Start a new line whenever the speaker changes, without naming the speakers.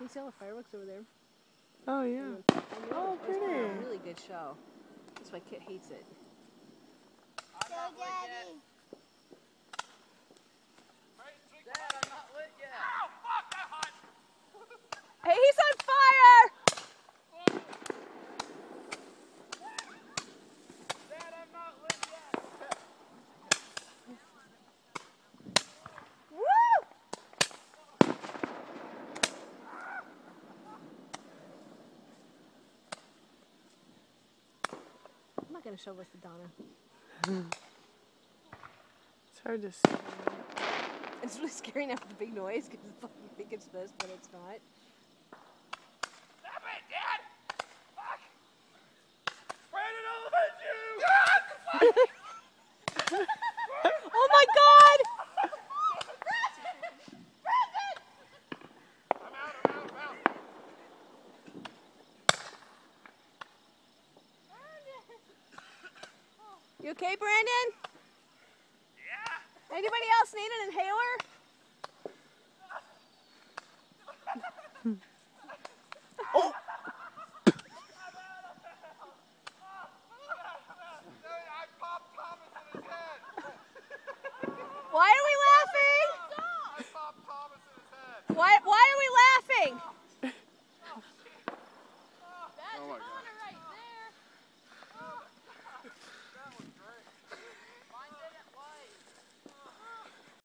You see all the fireworks over there?
Oh, yeah. Oh,
It's been a
pretty.
really good show. That's why Kit hates it.
Go, Daddy.
Dad, I'm not lit yet.
Ow, fuck, that hot.
Hey, he's on fire!
Dad, I'm not lit yet.
Woo! I'm not gonna show this to Donna.
It's hard to see.
It's really scary now with the big noise because it's like you think it's this, but it's not.
Stop it, Dad. Fuck. Brandon, I'll avenge you.
Oh my God!
I'm out.
You okay, Brandon?
Yeah.
Anybody else need an inhaler?